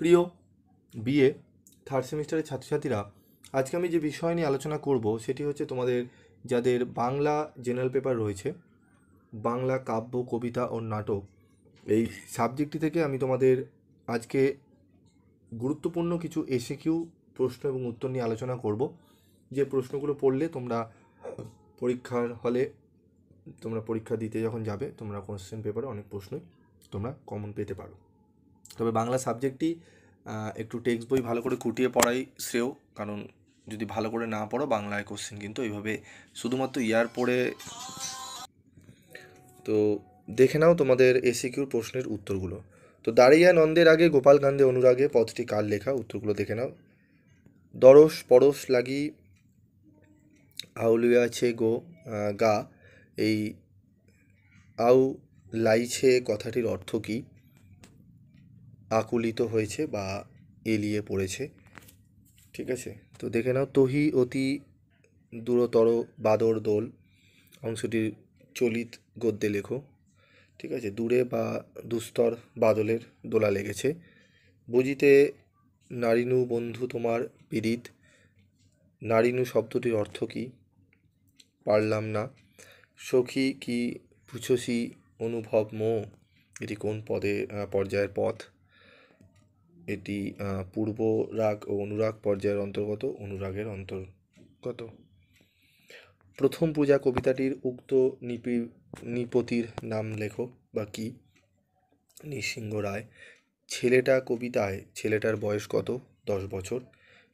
প্রিয় BA third সেমিস্টারের ছাত্রছাত্রীরা, আজকে আমি যে বিষয় নিয়ে আলোচনা করব সেটি হচ্ছে তোমাদের যাদের বাংলা জেনারেল পেপার রয়েছে, বাংলা কাব্য কবিতা ও নাটক, এই সাবজেক্টটি থেকে আমি তোমাদের আজকে গুরুত্বপূর্ণ কিছু এসিকিউ প্রশ্ন এবং উত্তর নিয়ে আলোচনা করব। যে প্রশ্নগুলো পড়লে তোমরা পরীক্ষার হলে তোমরা পরীক্ষা দিতে যখন যাবে তোমরা কোশ্চেন পেপারে অনেক প্রশ্নই তোমরা কমন পেতে পারো। তবে বাংলা সাবজেক্টটি একটু টেক্সট বই ভালো করে খুঁটিয়ে পড়াই শ্রেয়, কারণ যদি ভালো করে না পড়ো বাংলায় কোশ্চেন কিন্তু এইভাবে শুধুমাত্র ইয়ার পড়ে। তো দেখে নাও তোমাদের এসিকিউর প্রশ্নের উত্তরগুলো। তো দাঁড়িয়া নন্দের আগে গোপাল কান্দে অনুরাগে পদটি কার লেখা, উত্তরগুলো দেখে নাও। দরস পরশ লাগি আউলিয়াছে গো গা, এই আউ লাইছে কথাটির অর্থ কী? আকুলিত হয়েছে বা এলিয়ে পড়েছে। ঠিক আছে, তো দেখে নাও। তহি অতি দূরতর বাদর দোল, অংশটির চলিত গদ্যে লেখো। ঠিক আছে, দূরে বা দুস্তর বাদলের দোলা লেগেছে। বুঝিতে নারিনু বন্ধু তোমার পীড়িত, নারিনু শব্দটির অর্থ কী? পারলাম না। সখী কি পুছসি অনুভব মো, এটি কোন পর্যায়ের পথ? এটি পূর্ব রাগ ও অনুরাগ পর্যায়ের অন্তর্গত, অনুরাগের অন্তর্গত। প্রথম পূজা কবিতাটির উক্ত নৃপতির নাম লেখো বা কী? নৃসিংহ রায়। ছেলেটা কবিতায় ছেলেটার বয়স কত? 10 বছর।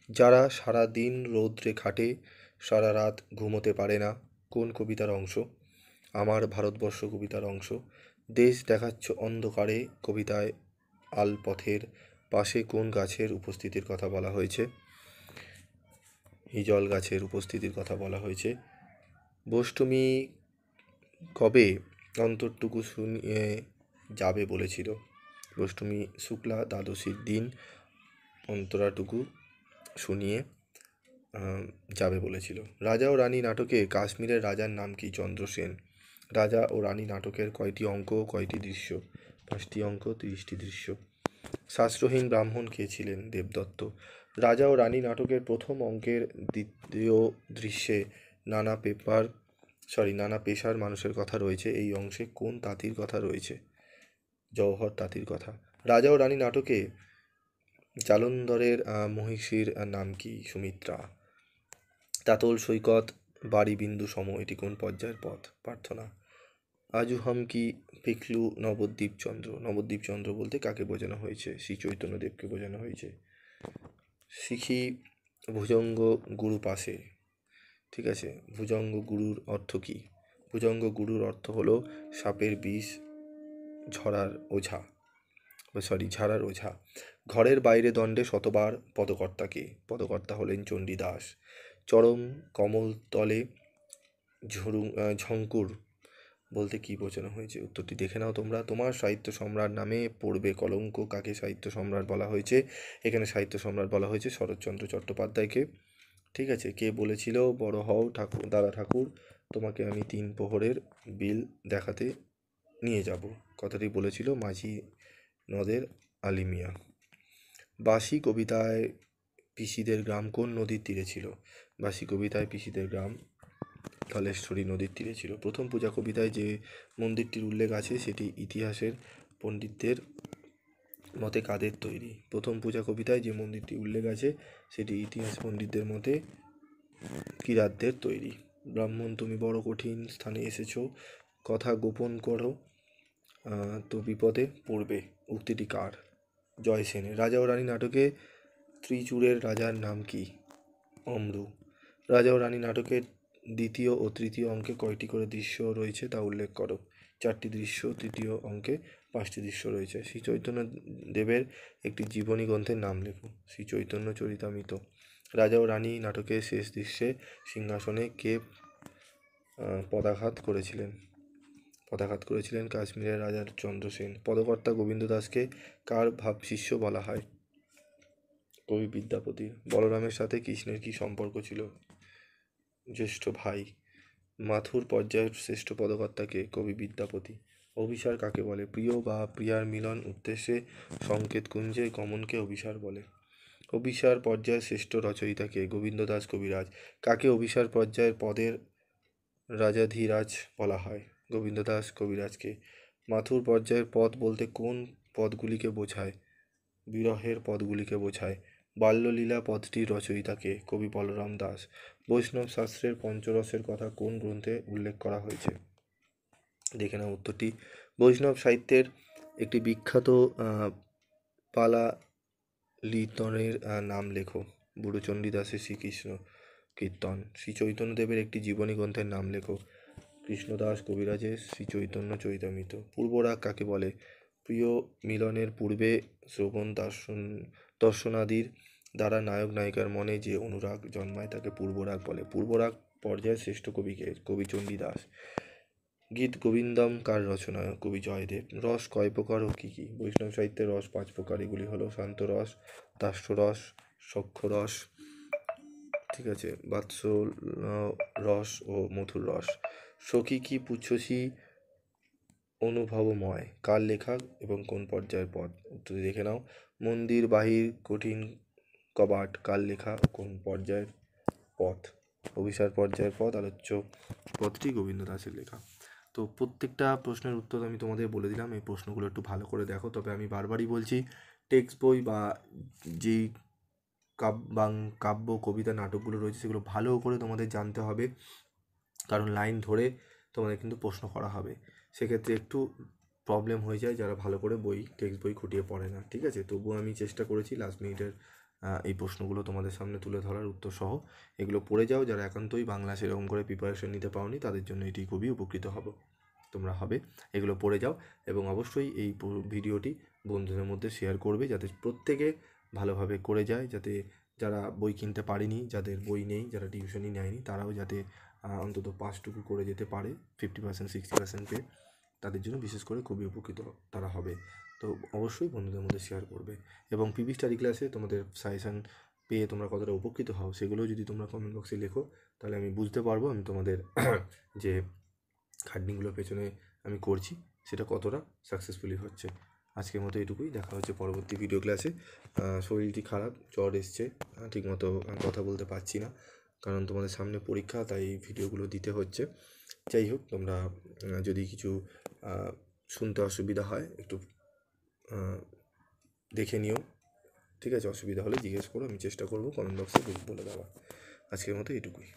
যারা সারা দিন রৌদ্রে খাটে, সারা রাত ঘুমোতে পারে না, কোন কবিতার অংশ? আমার ভারতবর্ষ কবিতার অংশ। দেশ দেখাচ্ছ অন্ধকারে কবিতায় আলপথের পাশে কোন গাছের উপস্থিতির কথা বলা হয়েছে? হিজল গাছের উপস্থিতির কথা বলা হয়েছে। বষ্টমী কবে অন্তরটুকু শুনিয়ে যাবে বলেছিল? বষ্টমী শুক্লা দ্বাদশীর দিন অন্তরাটুকু শুনিয়ে যাবে বলেছিল। রাজা ও রানী নাটকে কাশ্মীরের রাজার নাম কি? চন্দ্রসেন। রাজা ও রানী নাটকের কয়টি অঙ্ক, কয়টি দৃশ্য? 5টি অঙ্ক, 30টি দৃশ্য। শাস্ত্রহীন ব্রাহ্মণ কে ছিলেন? দেবদত্ত। রাজা ও রানী নাটকের প্রথম অঙ্কের দ্বিতীয় দৃশ্যে নানা পেশার মানুষের কথা রয়েছে। এই অংশে কোন তাঁতির কথা রয়েছে? জওহর তাঁতির কথা। রাজা ও রানী নাটকে জালন্ধরের মহিষীর নাম কি? সুমিত্রা। তাতল সৈকত বাড়ি বিন্দু সম, এটি কোন পর্যায়ের পথ? প্রার্থনা। আজু হাম কি পিকলু নবদ্বীপচন্দ্র, নবদ্বীপচন্দ্র বলতে কাকে বোঝানো হয়েছে? শ্রী চৈতন্যদেবকে বোঝানো হয়েছে। শিখি ভুজঙ্গ গুরু পাশে। ঠিক আছে, ভুজঙ্গ গুরুর অর্থ কী? ভুজঙ্গ গুরুর অর্থ হলো সাপের বিষ ঝাড়ার ওঝা। ঘরের বাইরে দণ্ডে শতবার পদকর্তাকে, পদকর্তা হলেন চণ্ডীদাস। চরম কমল তলে ঝঙ্কুর বলতে কী বোঝানো হয়েছে? উত্তরটি দেখে নাও তোমরা। তোমার সাহিত্য সম্রাট নামে পড়বে কলঙ্ক, কাকে সাহিত্য সম্রাট বলা হয়েছে? এখানে সাহিত্য সম্রাট বলা হয়েছে শরৎচন্দ্র চট্টোপাধ্যায়কে। ঠিক আছে, কে বলেছিল বড় হও ঠাকুর, দাদা ঠাকুর, তোমাকে আমি 3 প্রহরের বিল দেখাতে নিয়ে যাব, কথাটি বলেছিল মাঝি নদের আলী মিয়া। বাসি কবিতায় পিসিদের গ্রাম কোন নদীর তীরে ছিল? বাসি কবিতায় পিসিদের গ্রাম ধলেশ্বরী নদীর তীরে ছিল। প্রথম পূজা কবিতায় যে মন্দিরটির উল্লেখ আছে সেটি ইতিহাসের পণ্ডিতদের মতে কাদের তৈরি? প্রথম পূজা কবিতায় যে মন্দিরটি উল্লেখ আছে সেটি ইতিহাস পণ্ডিতদের মতে কিরাতদের তৈরি। ব্রাহ্মণ তুমি বড় কঠিন স্থানে এসেছ, কথা গোপন করো তো বিপদে পড়বে, উক্তিটি কার? জয়সেনের। রাজা ও রানী নাটকে ত্রিচূড়ের রাজার নাম কি? অম্রু। রাজা ও রানী নাটকের দ্বিতীয় ও তৃতীয় অঙ্কে কয়টি করে দৃশ্য রয়েছে তা উল্লেখ করো। 4টি দৃশ্য, তৃতীয় অঙ্কে 5টি দৃশ্য রয়েছে। শ্রী চৈতন্য দেবের একটি জীবনী গ্রন্থের নাম লেখো। শ্রী চৈতন্য চরিতামৃত। রাজা ও রানী নাটকের শেষ দৃশ্যে সিংহাসনে কে পদাঘাত করেছিলেন? কাশ্মীরের রাজা চন্দ্রসেন। পদকর্তা গোবিন্দ দাসকে কার ভাবশিষ্য বলা হয়? কবি বিদ্যাপতির। বলরামের সাথে কৃষ্ণের কি সম্পর্ক ছিল? জ্যেষ্ঠ ভাই। মাথুর পর্যায়ের শ্রেষ্ঠ পদকর্তাকে? কবি বিদ্যাপতি। অভিসার কাকে বলে? প্রিয় বা প্রিয়ার মিলন উদ্দেশ্যে সংকেত কুঞ্জে গমনকে অভিসার বলে। অভিসার পর্যায়ের শ্রেষ্ঠ রচয়িতাকে? গোবিন্দ দাস কবিরাজ। কাকে অভিসার পর্যায়ের পদের রাজাধিরাজ বলা হয়? গোবিন্দ দাস কবিরাজকে। মাথুর পর্যায়ের পদ বলতে কোন পদগুলিকে বোঝায়? বিরহের পদগুলিকে বোঝায়। বাল্যলীলা পদটির রচয়িতাকে? কবি বলরাম দাস। বৈষ্ণব শাস্ত্রের পঞ্চরসের কথা কোন গ্রন্থে উল্লেখ করা হয়েছে? দেখে নাও উত্তরটি। বৈষ্ণব সাহিত্যের একটি বিখ্যাত পালা লিতনের নাম লেখো। বুড়ো চণ্ডীদাসের শ্রীকৃষ্ণ কীর্তন। শ্রী চৈতন্যদেবের একটি জীবনী গ্রন্থের নাম লেখো। কৃষ্ণদাস কবিরাজের শ্রী চৈতন্য চরিতামৃত। পূর্বরাগ কাকে বলে? প্রিয় মিলনের পূর্বে শ্রবণ দর্শনাদির দ্বারা নায়ক নায়িকার মনে যে অনুরাগ জন্মায় তাকে পূর্বরাগ বলে। পূর্বরাগ পর্যায়ের শ্রেষ্ঠ কবিকে? কবি চণ্ডীদাস। গীত গোবিন্দম কার রচনা? কবি জয়দেব। রস কয় প্রকার ও কী কী? বৈষ্ণব সাহিত্যের রস 5 প্রকার। এগুলি হলো শান্তরস, দাস্যরস, সখ্যরস, ঠিক আছে, বাৎসল রস ও মধুর রস। সখী কি পুচ্ছসী অনুভবময় কার লেখা এবং কোন পর্যায়ের পদ? উত্তর দেখে নাও। মন্দির বাহির কঠিন কবাট কার লেখা ও কোন পর্যায়ের পথ? অভিসার পর্যায়ের পদ। আলোচ্য পদটি গোবিন্দ দাসের লেখা। তো প্রত্যেকটা প্রশ্নের উত্তর আমি তোমাদের বলে দিলাম। এই প্রশ্নগুলো একটু ভালো করে দেখো। তবে আমি বারবারই বলছি, টেক্সট বই বা যেই কাব্য কবিতা নাটকগুলো রয়েছে সেগুলো ভালো করে তোমাদের জানতে হবে, কারণ লাইন ধরে তোমাদের কিন্তু প্রশ্ন করা হবে। সেক্ষেত্রে একটু প্রবলেম হয়ে যায় যারা ভালো করে টেক্সট বই খুঁটিয়ে পড়ে না, ঠিক আছে। তবুও আমি চেষ্টা করেছি লাস্ট মিনিটের এই প্রশ্নগুলো তোমাদের সামনে তুলে ধরার উত্তর সহ। এগুলো পড়ে যাও, যারা একান্তই বাংলা সেরকম করে প্রিপারেশন নিতে পারোনি তাদের জন্য এটি খুবই উপকৃত তোমরা হবে। এগুলো পড়ে যাও এবং অবশ্যই এই ভিডিওটি বন্ধুদের মধ্যে শেয়ার করবে যাতে প্রত্যেকে ভালোভাবে করে যায়, যাতে যারা বই কিনতে পারেনি, যাদের বই নেই, যারা টিউশনই নেয়নি, তারাও যাতে অন্তত 5টুকু করে যেতে পারে 50% 60% পেয়ে, তাদের জন্য বিশেষ করে খুবই উপকৃত তারা হবে। তো অবশ্যই বন্ধুদের মধ্যে শেয়ার করবে এবং পিবি স্টাডি ক্লাসে তোমাদের সাজেশান পেয়ে তোমরা কতটা উপকৃত হও সেগুলো যদি তোমরা কমেন্ট বক্সে লেখো, তাহলে আমি বুঝতে পারবো আমি তোমাদের যে খাটনিগুলোর পেছনে আমি করছি সেটা কতটা সাকসেসফুলি হচ্ছে। আজকের মতো এটুকুই, দেখা হচ্ছে পরবর্তী ভিডিও ক্লাসে। শরীরটি খারাপ, জ্বর এসছে, ঠিকমতো কথা বলতে পারছি না, কারণ তোমাদের সামনে পরীক্ষা, তাই ভিডিওগুলো দিতে হচ্ছে। যাই হোক, তোমরা যদি কিছু শুনতে অসুবিধা হয় একটু দেখে নিও, ঠিক আছে। অসুবিধা হলে জিজ্ঞেস করো, আমি চেষ্টা করবো কমেন্ট বক্সে বলে দেওয়া। আজকের মতো এটুকুই।